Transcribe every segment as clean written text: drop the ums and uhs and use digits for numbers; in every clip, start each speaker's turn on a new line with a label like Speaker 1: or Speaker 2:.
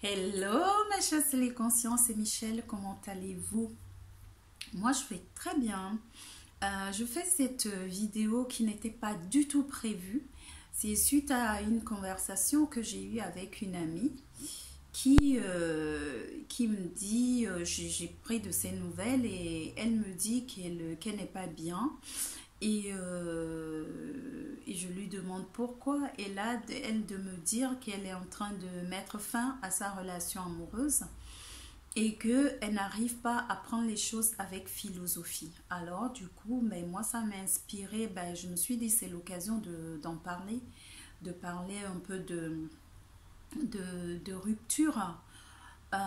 Speaker 1: Hello ma chère les consciences, c'est Michel, comment allez-vous? Moi je vais très bien. Je fais cette vidéo qui n'était pas du tout prévue. C'est suite à une conversation que j'ai eue avec une amie qui me dit, j'ai pris de ses nouvelles et elle me dit qu'elle n'est pas bien. Et je lui demande pourquoi. Et là, elle de me dire qu'elle est en train de mettre fin à sa relation amoureuse et qu'elle n'arrive pas à prendre les choses avec philosophie. Alors, du coup, ben, moi, ça m'a inspiré. Ben, je me suis dit, c'est l'occasion d'en parler, de parler un peu de rupture. Euh,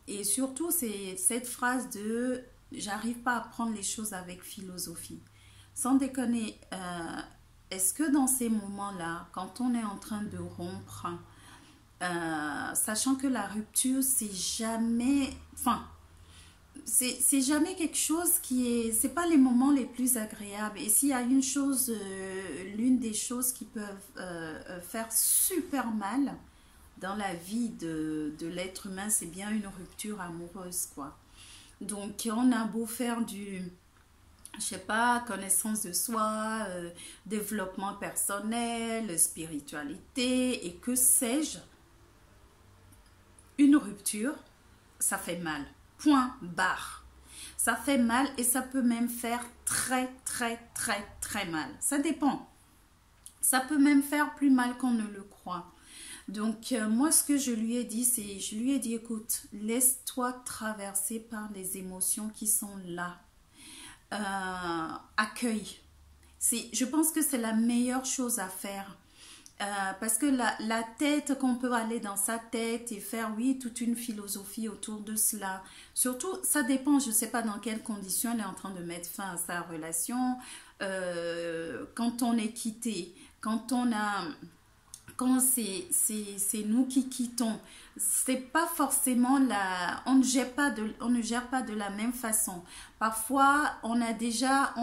Speaker 1: et surtout, c'est cette phrase de j'arrive pas à prendre les choses avec philosophie. Sans déconner, est-ce que dans ces moments-là, quand on est en train de rompre, sachant que la rupture, c'est jamais, enfin, c'est jamais quelque chose qui est, c'est pas les moments les plus agréables. Et s'il y a une chose, l'une des choses qui peuvent faire super mal dans la vie de l'être humain, c'est bien une rupture amoureuse, quoi. Donc, on a beau faire je sais pas, connaissance de soi, développement personnel, spiritualité et que sais-je, une rupture, ça fait mal. Point barre. Ça fait mal et ça peut même faire très, très, très, très mal. Ça dépend. Ça peut même faire plus mal qu'on ne le croit. Donc, moi, ce que je lui ai dit, c'est, je lui ai dit, écoute, laisse-toi traverser par les émotions qui sont là. Accueille. Je pense que c'est la meilleure chose à faire. Parce que la tête, qu'on peut aller dans sa tête et faire, oui, toute une philosophie autour de cela. Surtout, ça dépend, je ne sais pas dans quelles conditions elle est en train de mettre fin à sa relation. Quand on est quitté, quand c'est nous qui quittons, c'est pas forcément on ne gère pas de la même façon. Parfois, on a déjà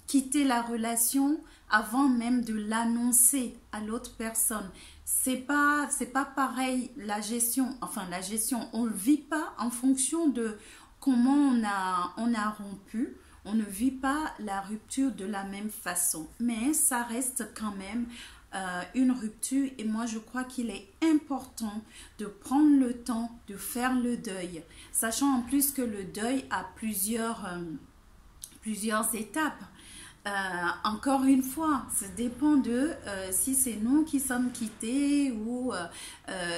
Speaker 1: quitté la relation avant même de l'annoncer à l'autre personne. C'est pas pareil la gestion, on le vit pas en fonction de comment on a rompu. On ne vit pas la rupture de la même façon, mais ça reste quand même une rupture et moi je crois qu'il est important de prendre le temps de faire le deuil, sachant en plus que le deuil a plusieurs étapes. Encore une fois, ça dépend de si c'est nous qui sommes quittés ou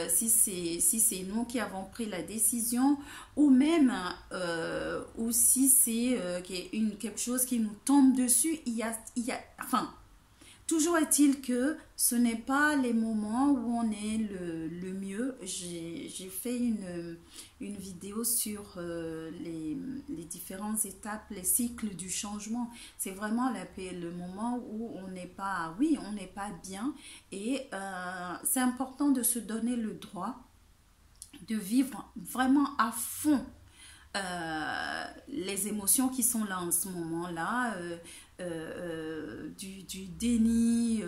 Speaker 1: si c'est nous qui avons pris la décision ou même ou si c'est quelque chose qui nous tombe dessus. Enfin, toujours est-il que ce n'est pas les moments où on est le mieux. J'ai fait une vidéo sur les différentes étapes, les cycles du changement. C'est vraiment le moment où on n'est pas, oui, on n'est pas bien. Et c'est important de se donner le droit de vivre vraiment à fond les émotions qui sont là en ce moment-là, du déni,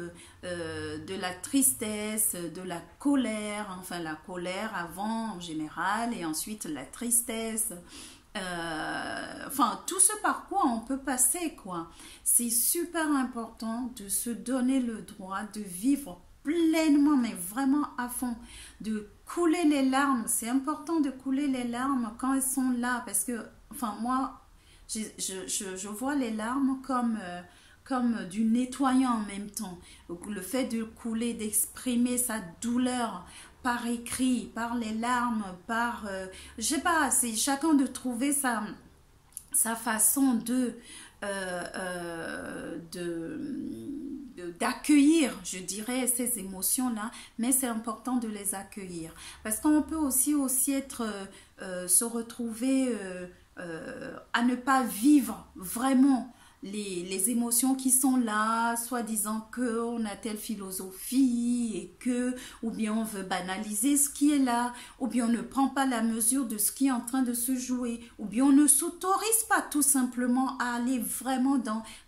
Speaker 1: de la tristesse, de la colère, enfin la colère avant en général et ensuite la tristesse. Enfin, tout ce par quoi on peut passer, quoi. C'est super important de se donner le droit de vivre pleinement, mais vraiment à fond, de couler les larmes. C'est important de couler les larmes quand elles sont là, parce que, enfin, moi, je vois les larmes comme du nettoyant en même temps. Donc, le fait de couler, d'exprimer sa douleur par écrit, par les larmes, je sais pas, c'est chacun de trouver sa façon d'accueillir, je dirais, ces émotions-là, mais c'est important de les accueillir. Parce qu'on peut aussi se retrouver à ne pas vivre vraiment les émotions qui sont là, soi-disant qu'on a telle philosophie et ou bien on veut banaliser ce qui est là, ou bien on ne prend pas la mesure de ce qui est en train de se jouer, ou bien on ne s'autorise pas tout simplement à aller vraiment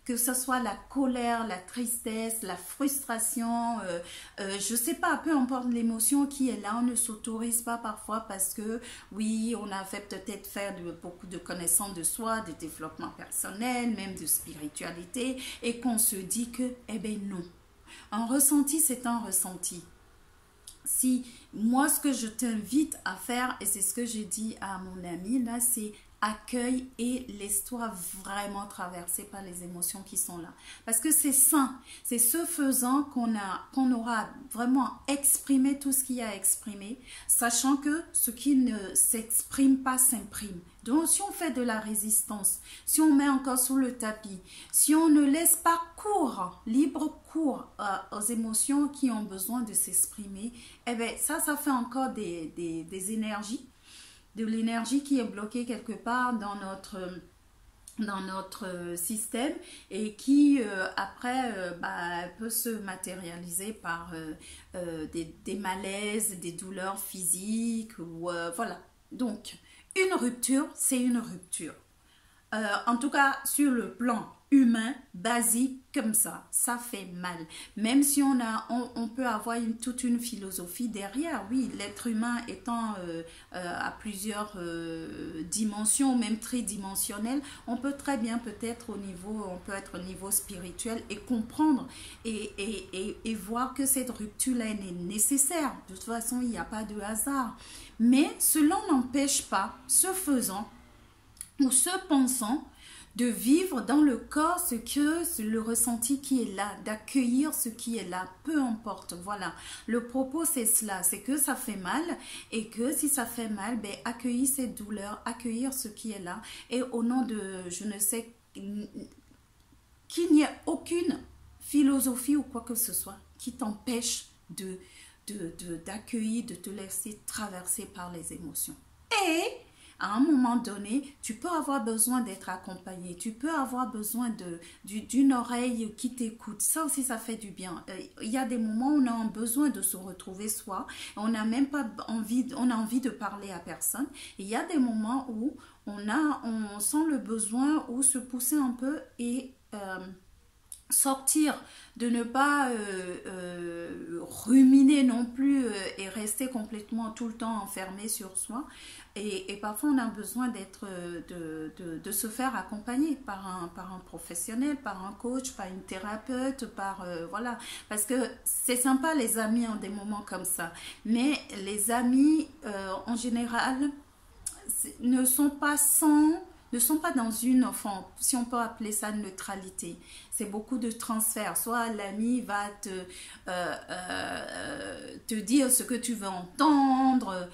Speaker 1: que ce soit la colère, la tristesse, la frustration, je sais pas, peu importe l'émotion qui est là, on ne s'autorise pas parfois parce que oui, on a fait peut-être faire beaucoup de connaissances de soi, de développement personnel, même de spiritualité, et qu'on se dit que, eh ben non, un ressenti c'est un ressenti. Si moi ce que je t'invite à faire, et c'est ce que j'ai dit à mon ami là, c'est accueille et laisse-toi vraiment traverser par les émotions qui sont là. Parce que c'est sain, c'est ce faisant qu'on aura vraiment exprimé tout ce qu'il y a à exprimer, sachant que ce qui ne s'exprime pas s'imprime. Donc si on fait de la résistance, si on met encore sous le tapis, si on ne laisse pas libre cours aux émotions qui ont besoin de s'exprimer, eh bien ça fait encore des énergies, de l'énergie qui est bloquée quelque part dans notre système et qui après peut se matérialiser par des malaises, des douleurs physiques ou voilà. Donc une rupture, c'est une rupture. En tout cas sur le plan humain, basique, comme ça fait mal. Même si on peut avoir toute une philosophie derrière, oui, l'être humain étant à plusieurs dimensions, même tridimensionnelles, on peut très bien on peut être au niveau spirituel et comprendre et voir que cette rupture-là est nécessaire. De toute façon, il n'y a pas de hasard. Mais cela n'empêche pas, ce faisant, ou se pensant, de vivre dans le corps le ressenti qui est là, d'accueillir ce qui est là, peu importe, voilà. Le propos c'est cela, c'est que ça fait mal et que si ça fait mal, ben, accueillir cette douleur, accueillir ce qui est là et au nom de, je ne sais, qu'il n'y ait aucune philosophie ou quoi que ce soit qui t'empêche d'accueillir, de te laisser traverser par les émotions. Et à un moment donné, tu peux avoir besoin d'être accompagné, tu peux avoir besoin d'une oreille qui t'écoute. Ça aussi, ça fait du bien. Il y a des moments où on a besoin de se retrouver soi, on n'a même pas envie, on a envie de parler à personne. Et il y a des moments où on sent le besoin ou se pousser un peu et sortir, de ne pas ruminer non plus et rester complètement tout le temps enfermé sur soi. Et parfois on a besoin de se faire accompagner par un professionnel, par un coach, par une thérapeute, voilà. Parce que c'est sympa les amis en des moments comme ça. Mais les amis en général ne sont pas dans une, enfin, si on peut appeler ça neutralité. C'est beaucoup de transferts. Soit l'ami va te dire ce que tu veux entendre.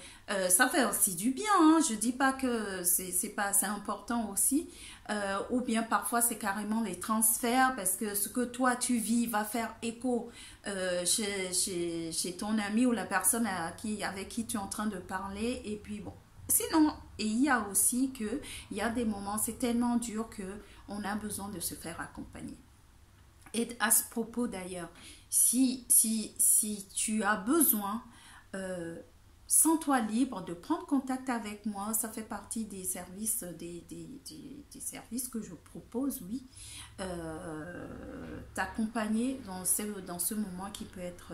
Speaker 1: Ça fait aussi du bien. Hein. Je ne dis pas que c'est important aussi. Ou bien parfois c'est carrément les transferts parce que ce que toi tu vis va faire écho chez ton ami ou la personne avec qui tu es en train de parler. Et puis bon. Sinon, et il y a aussi il y a des moments, c'est tellement dur qu'on a besoin de se faire accompagner. Et à ce propos d'ailleurs, si tu as besoin, sens-toi libre de prendre contact avec moi. Ça fait partie des services, des services que je propose, oui. T'accompagner dans ce moment qui peut être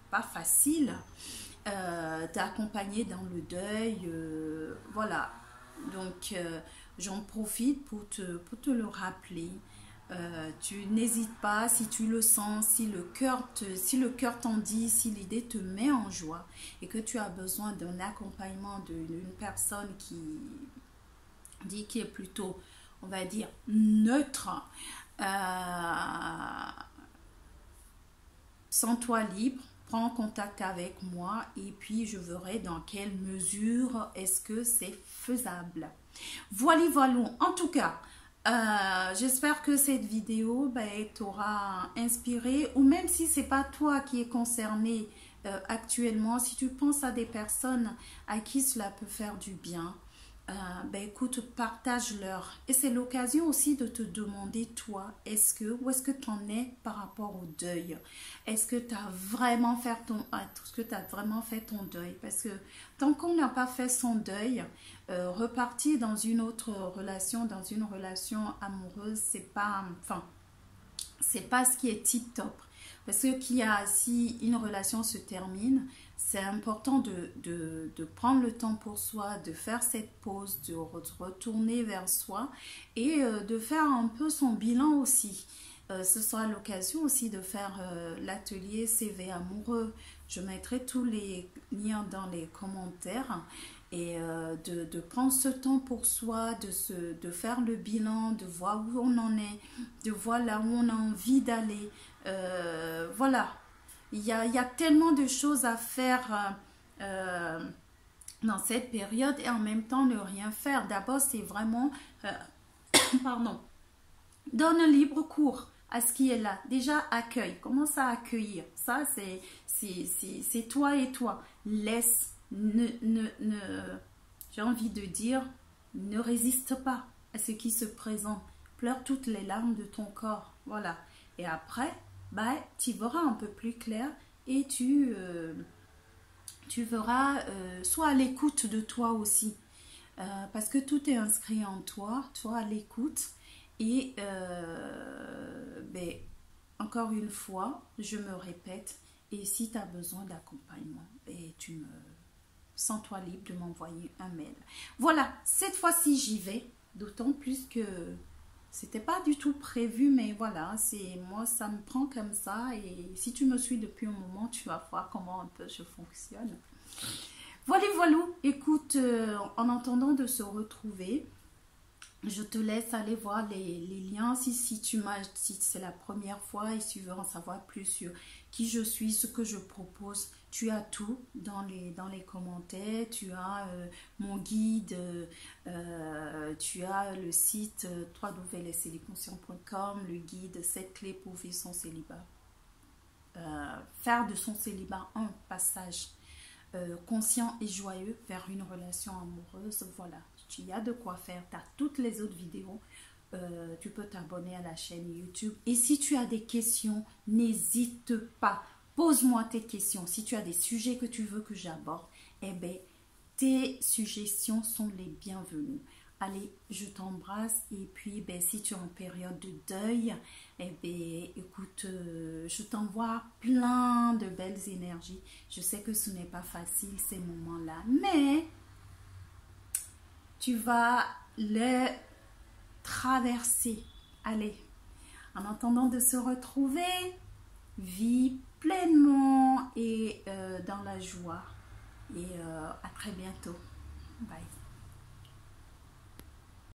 Speaker 1: pas facile. T'accompagner dans le deuil, voilà. Donc j'en profite pour te le rappeler. Tu n'hésites pas, si tu le sens, si le cœur t'en dit, si l'idée te met en joie et que tu as besoin d'un accompagnement d'une personne qui est plutôt, on va dire, neutre, sens-toi libre. Prends contact avec moi et puis je verrai dans quelle mesure est-ce que c'est faisable. Voilà. En tout cas, j'espère que cette vidéo t'aura inspiré, ou même si c'est pas toi qui es concerné actuellement, si tu penses à des personnes à qui cela peut faire du bien, ben écoute, partage-leur. Et c'est l'occasion aussi de te demander, toi, où est-ce que tu en es par rapport au deuil? Est-ce que tu as vraiment fait ton deuil? Parce que tant qu'on n'a pas fait son deuil, repartir dans une autre relation, dans une relation amoureuse, c'est pas ce qui est tip top. Parce que si une relation se termine, c'est important de prendre le temps pour soi, de faire cette pause, de retourner vers soi et de faire un peu son bilan aussi. Ce sera l'occasion aussi de faire l'atelier CV amoureux. Je mettrai tous les liens dans les commentaires et de prendre ce temps pour soi, de faire le bilan, de voir où on en est, de voir là où on a envie d'aller. Voilà, il y a tellement de choses à faire dans cette période et en même temps ne rien faire. D'abord, c'est vraiment, pardon, donne un libre cours à ce qui est là. Déjà, accueille, commence à accueillir. Ça, c'est toi et toi. Laisse, j'ai envie de dire, ne résiste pas à ce qui se présente. Pleure toutes les larmes de ton corps. Voilà. Et après, bah, tu verras un peu plus clair et tu verras, sois à l'écoute de toi aussi. Parce que tout est inscrit en toi, toi à l'écoute. Et ben, encore une fois, je me répète, et si tu as besoin d'accompagnement, sens-toi libre de m'envoyer un mail. Voilà, cette fois-ci j'y vais, d'autant plus que c'était pas du tout prévu, mais voilà, moi ça me prend comme ça, et si tu me suis depuis un moment, tu vas voir comment un peu je fonctionne. Voilà, écoute, en attendant de se retrouver, je te laisse aller voir les liens si c'est la première fois et si tu veux en savoir plus sur qui je suis, ce que je propose. Tu as tout dans les commentaires, tu as mon guide, tu as le site www.lescélibconscients.com, le guide 7 clés pour vivre son célibat. Faire de son célibat un passage conscient et joyeux vers une relation amoureuse. Voilà, il y a de quoi faire. Tu as toutes les autres vidéos. Tu peux t'abonner à la chaîne YouTube. Et si tu as des questions, n'hésite pas. Pose-moi tes questions. Si tu as des sujets que tu veux que j'aborde, eh bien, tes suggestions sont les bienvenues. Allez, je t'embrasse et puis ben, si tu es en période de deuil, eh bien, écoute, je t'envoie plein de belles énergies. Je sais que ce n'est pas facile ces moments-là, mais tu vas les traverser. Allez, en attendant de se retrouver, vis pleinement et dans la joie. Et à très bientôt. Bye.